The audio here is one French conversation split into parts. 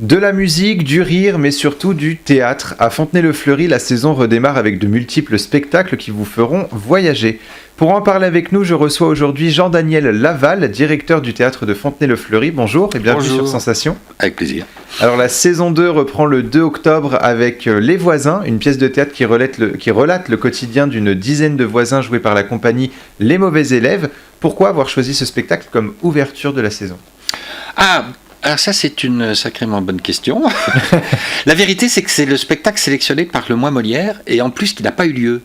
De la musique, du rire, mais surtout du théâtre. À Fontenay-le-Fleury, la saison redémarre avec de multiples spectacles qui vous feront voyager. Pour en parler avec nous, je reçois aujourd'hui Jean-Daniel Laval, directeur du théâtre de Fontenay-le-Fleury. Bonjour et bienvenue sur Sensation. Avec plaisir. Alors la saison 2 reprend le 2 octobre avec Les Voisins, une pièce de théâtre qui relate le quotidien d'une dizaine de voisins joués par la compagnie Les Mauvais Élèves. Pourquoi avoir choisi ce spectacle comme ouverture de la saison ? Alors ça, c'est une sacrément bonne question. La vérité, c'est que c'est le spectacle sélectionné par le Mois Molière et en plus qui n'a pas eu lieu.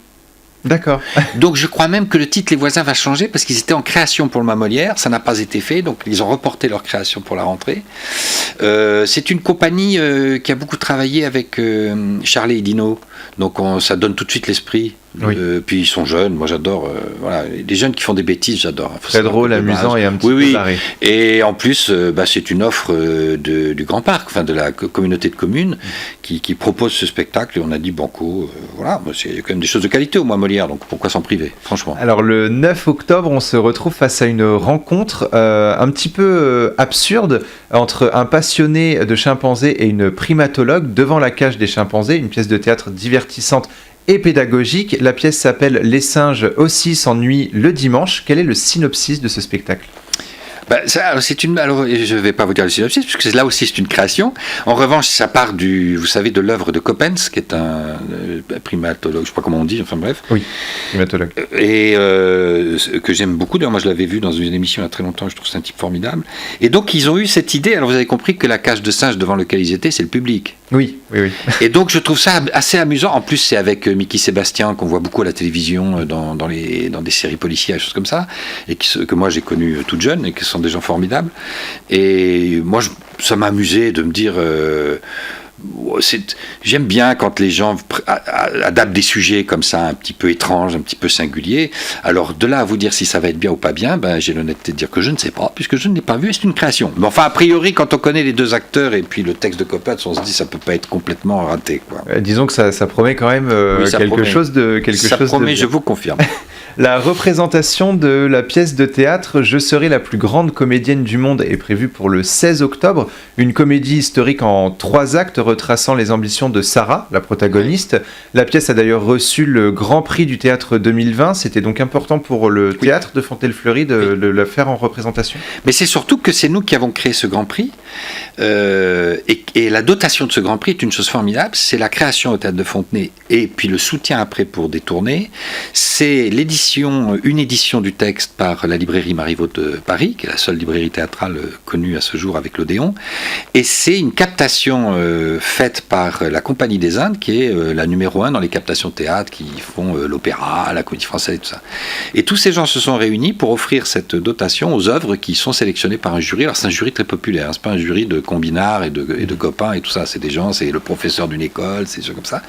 D'accord. Donc je crois même que le titre Les Voisins va changer parce qu'ils étaient en création pour le Mois Molière, ça n'a pas été fait, donc ils ont reporté leur création pour la rentrée. C'est une compagnie qui a beaucoup travaillé avec Charlet et Dino, donc ça donne tout de suite l'esprit. Oui. Puis ils sont jeunes, moi j'adore. Voilà, les jeunes qui font des bêtises, j'adore. Très drôle, amusant et un petit peu barré. Et en plus, c'est une offre du Grand Parc, enfin de la communauté de communes, qui propose ce spectacle. Et on a dit banco, voilà, il y a quand même des choses de qualité au Mois Molière, donc pourquoi s'en priver, franchement. Alors le 9 octobre, on se retrouve face à une rencontre un petit peu absurde entre un passionné de chimpanzés et une primatologue devant la cage des chimpanzés, une pièce de théâtre divertissante et pédagogique. La pièce s'appelle Les singes aussi s'ennuient le dimanche. Quel est le synopsis de ce spectacle ? Alors je ne vais pas vous dire le synopsis, puisque là aussi c'est une création. En revanche, ça part de l'œuvre de Coppens, qui est un primatologue, je ne sais pas comment on dit, enfin bref. Oui, primatologue. Et que j'aime beaucoup. D'ailleurs, moi je l'avais vu dans une émission il y a très longtemps, je trouve que c'est un type formidable. Et donc ils ont eu cette idée, alors vous avez compris que la cage de singes devant laquelle ils étaient, c'est le public. Oui. Et donc je trouve ça assez amusant. En plus, c'est avec Mickey Sébastien, qu'on voit beaucoup à la télévision, dans des séries policières, des choses comme ça, et que moi j'ai connu toute jeune, et qui sont des gens formidables. Et moi, ça m'a amusé de me dire... j'aime bien quand les gens adaptent des sujets comme ça, un petit peu étranges, un petit peu singuliers. Alors, de là à vous dire si ça va être bien ou pas bien, j'ai l'honnêteté de dire que je ne sais pas, puisque je ne l'ai pas vu, et c'est une création. Mais enfin, a priori, quand on connaît les deux acteurs et puis le texte de Coppens, on se dit ça peut pas être complètement raté, quoi. Disons que ça promet quand même quelque chose de bien. Je vous confirme. La représentation de la pièce de théâtre Je serai la plus grande comédienne du monde est prévue pour le 16 octobre. Une comédie historique en 3 actes retraçant les ambitions de Sarah, la protagoniste. La pièce a d'ailleurs reçu le Grand Prix du théâtre 2020. C'était donc important pour le théâtre de Fontenay-le-Fleury de la faire en représentation. Mais c'est surtout que c'est nous qui avons créé ce Grand Prix. Et la dotation de ce Grand Prix est une chose formidable. C'est la création au théâtre de Fontenay et puis le soutien après pour des tournées. C'est une édition du texte par la librairie Marivaux de Paris, qui est la seule librairie théâtrale connue à ce jour avec l'Odéon, et c'est une captation faite par la Compagnie des Indes, qui est la numéro 1 dans les captations théâtre, qui font l'opéra, la comédie française et tout ça. Et tous ces gens se sont réunis pour offrir cette dotation aux œuvres qui sont sélectionnées par un jury. Alors c'est un jury très populaire, hein, c'est pas un jury de combinards et de copains et tout ça, c'est des gens, c'est le professeur d'une école, c'est des choses comme ça.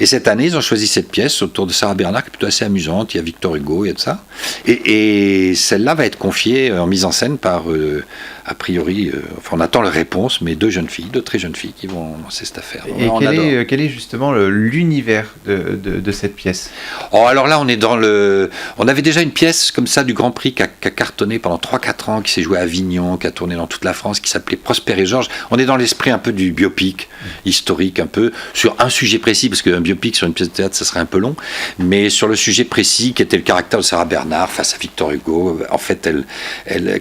Et cette année, ils ont choisi cette pièce autour de Sarah Bernard, qui est plutôt assez amusante. Il y a Victor Hugo, il y a de ça. Et celle-là va être confiée en mise en scène par, a priori, on attend la réponse, mais deux très jeunes filles qui vont lancer cette affaire. Et quel est justement l'univers de cette pièce ? Alors là, on avait déjà une pièce comme ça du Grand Prix qui a cartonné pendant 3-4 ans, qui s'est jouée à Avignon, qui a tourné dans toute la France, qui s'appelait Prosper et Georges. On est dans l'esprit un peu du biopic, historique un peu, sur un sujet précis, parce qu'un biopic sur une pièce de théâtre, ça serait un peu long, mais sur le sujet précis qui était le caractère de Sarah Bernard face à Victor Hugo. En fait,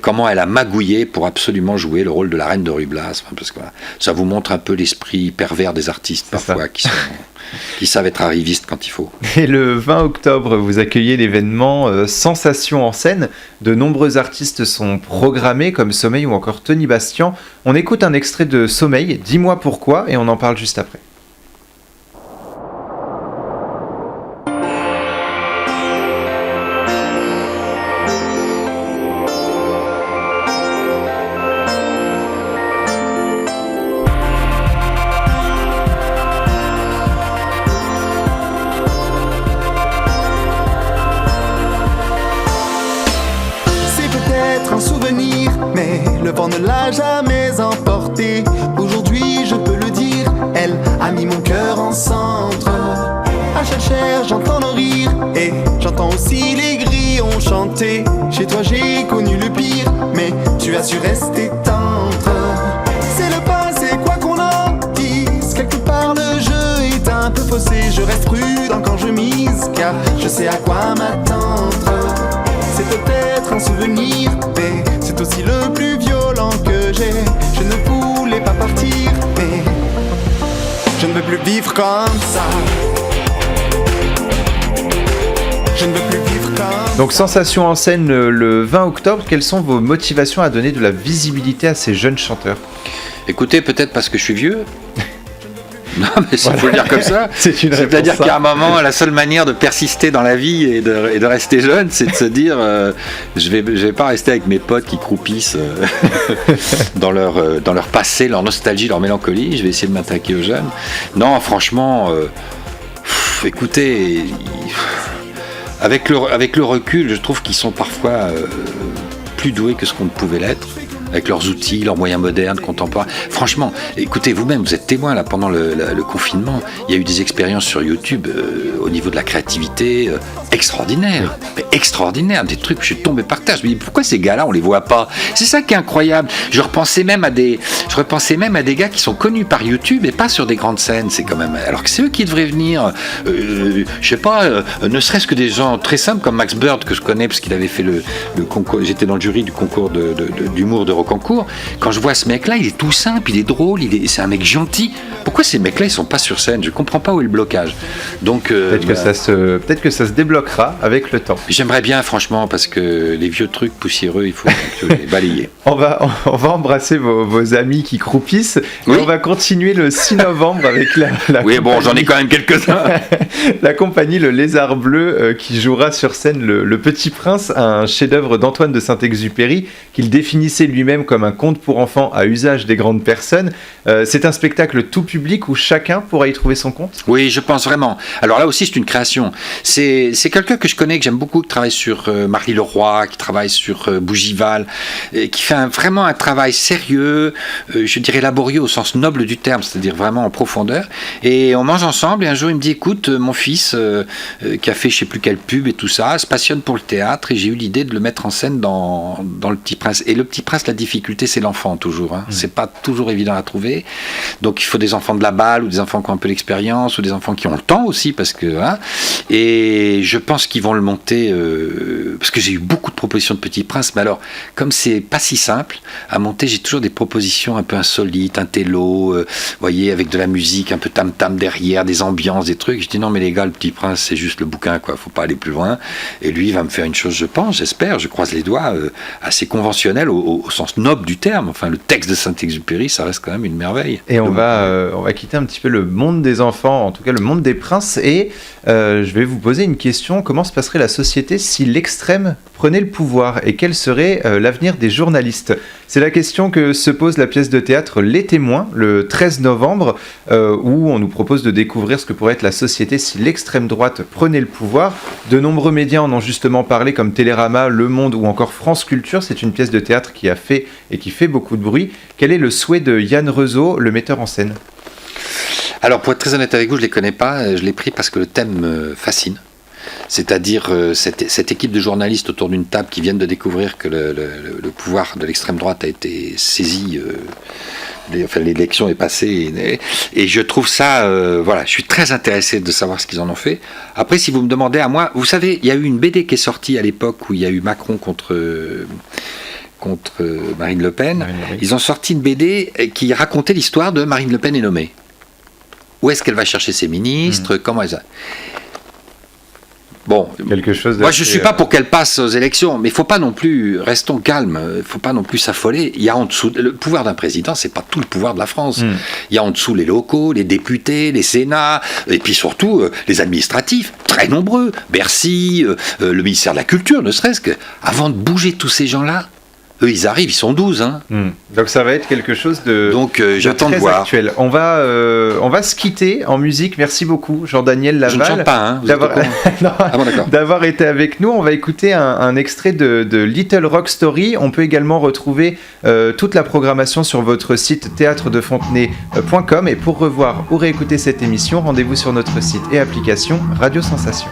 comment elle a magouillé pour absolument jouer le rôle de la reine de Rublas, parce que voilà, ça vous montre un peu l'esprit pervers des artistes parfois qui savent être arrivistes quand il faut. Et le 20 octobre, vous accueillez l'événement Sensation en scène. De nombreux artistes sont programmés comme Sommeil ou encore Tony Bastian. On écoute un extrait de Sommeil, Dis-moi pourquoi, et on en parle juste après. Un souvenir, mais le vent ne l'a jamais emporté. Aujourd'hui, je peux le dire, elle a mis mon cœur en centre. À chaque chair, j'entends nos rires et j'entends aussi les grillons chanter. Chez toi, j'ai connu le pire, mais tu as su rester tendre. C'est le passé, quoi qu'on sais à quoi m'attendre. C'est peut-être un souvenir, mais c'est aussi le plus violent que j'ai. Je ne voulais pas partir, mais je ne veux plus vivre comme ça. Je ne veux plus vivre comme... Donc Sensation en scène le 20 octobre, quelles sont vos motivations à donner de la visibilité à ces jeunes chanteurs ? Écoutez, peut-être parce que je suis vieux. Non, mais il faut le dire comme ça. C'est une réponse. C'est-à-dire qu'à un moment, la seule manière de persister dans la vie et de rester jeune, c'est de se dire je vais pas rester avec mes potes qui croupissent dans leur passé, leur nostalgie, leur mélancolie. Je vais essayer de m'attaquer aux jeunes. Non, franchement, écoutez, avec le recul, je trouve qu'ils sont parfois plus doués que ce qu'on ne pouvait l'être, avec leurs outils, leurs moyens modernes, contemporains. Franchement, écoutez, vous-même, vous êtes témoin, là, pendant le confinement, il y a eu des expériences sur YouTube au niveau de la créativité extraordinaires, mais extraordinaires, des trucs, je suis tombé par terre. Je me dis, pourquoi ces gars-là, on les voit pas ? C'est ça qui est incroyable. Je repensais même à des gars qui sont connus par YouTube et pas sur des grandes scènes, c'est quand même... Alors que c'est eux qui devraient venir, je sais pas, ne serait-ce que des gens très simples comme Max Bird, que je connais, parce qu'il avait fait le concours, j'étais dans le jury du concours d'humour de Rocancourt. Quand je vois ce mec-là, il est tout simple, il est drôle, c'est un mec gentil. Pourquoi ces mecs-là, ils sont pas sur scène ? Je comprends pas où est le blocage. Donc peut-être que ça se débloquera avec le temps. J'aimerais bien, franchement, parce que les vieux trucs poussiéreux, il faut les balayer. On va embrasser vos amis qui croupissent. Oui. Et on va continuer le 6 novembre avec la oui, bon, j'en ai quand même quelques-uns. La compagnie Le Lézard Bleu qui jouera sur scène le Petit Prince, un chef-d'œuvre d'Antoine de Saint-Exupéry qu'il définissait lui-même comme un conte pour enfants à usage des grandes personnes. C'est un spectacle tout public où chacun pourra y trouver son compte ? Oui, je pense vraiment. Alors là aussi, c'est une création. C'est quelqu'un que je connais, que j'aime beaucoup, qui travaille sur Marie Leroy, qui travaille sur Bougival, qui fait vraiment un travail sérieux, je dirais laborieux au sens noble du terme, c'est-à-dire vraiment en profondeur. Et on mange ensemble et un jour il me dit, écoute, mon fils, qui a fait je sais plus quelle pub et tout ça, se passionne pour le théâtre et j'ai eu l'idée de le mettre en scène dans Le Petit Prince. Et Le Petit Prince, la difficulté, c'est l'enfant toujours. Hein. C'est pas toujours évident à trouver. Donc il faut des enfants de la balle ou des enfants qui ont un peu l'expérience ou des enfants qui ont le temps aussi parce que... Hein, et je pense qu'ils vont le monter parce que j'ai eu beaucoup de propositions de Petit Prince, mais alors comme c'est pas si simple à monter, j'ai toujours des propositions un peu insolites, un télo, voyez, avec de la musique un peu tam-tam derrière, des ambiances, des trucs. Je dis non mais les gars, Le Petit Prince c'est juste le bouquin quoi, faut pas aller plus loin. Et lui il va me faire une chose, je pense, j'espère, je croise les doigts, assez conventionnelle au sens noble du terme. Enfin le texte de Saint-Exupéry, ça reste quand même une merveille. Et on va quitter un petit peu le monde des enfants, en tout cas le monde des princes, et je vais vous poser une question. Comment se passerait la société si l'extrême prenait le pouvoir et quel serait l'avenir des journalistes ? C'est la question que se pose la pièce de théâtre Les Témoins le 13 novembre où on nous propose de découvrir ce que pourrait être la société si l'extrême droite prenait le pouvoir. De nombreux médias en ont justement parlé comme Télérama, Le Monde ou encore France Culture. C'est une pièce de théâtre qui a fait et qui fait beaucoup de bruit. Quel est le souhait de Yann Rezeau, le metteur en scène ? Alors pour être très honnête avec vous, je ne les connais pas, je l'ai pris parce que le thème me fascine. C'est-à-dire cette équipe de journalistes autour d'une table qui viennent de découvrir que le pouvoir de l'extrême droite a été saisi, l'élection est passée, et je trouve ça, voilà, je suis très intéressé de savoir ce qu'ils en ont fait. Après, si vous me demandez à moi, vous savez, il y a eu une BD qui est sortie à l'époque où il y a eu Macron contre Marine Le Pen. Ils ont sorti une BD qui racontait l'histoire de Marine Le Pen est nommée. Où est-ce qu'elle va chercher ses ministres, comment elle... Bon, quelque chose moi je ne suis pas pour qu'elle passe aux élections, mais il ne faut pas non plus, restons calmes, il ne faut pas non plus s'affoler. Il y a en dessous, le pouvoir d'un président, ce n'est pas tout le pouvoir de la France. Il y a en dessous les locaux, les députés, les sénats, et puis surtout les administratifs, très nombreux. Bercy, le ministère de la Culture, ne serait-ce que. Avant de bouger tous ces gens-là, eux, ils arrivent, ils sont 12. Hein. Donc ça va être quelque chose de, donc, j'attends très de voir. Actuel. On va se quitter en musique. Merci beaucoup, Jean-Daniel Laval. Je ne chante pas, hein, d'avoir été avec nous. On va écouter un extrait de Little Rock Story. On peut également retrouver toute la programmation sur votre site théâtredefontenay.com. Et pour revoir ou réécouter cette émission, rendez-vous sur notre site et application Radio Sensation.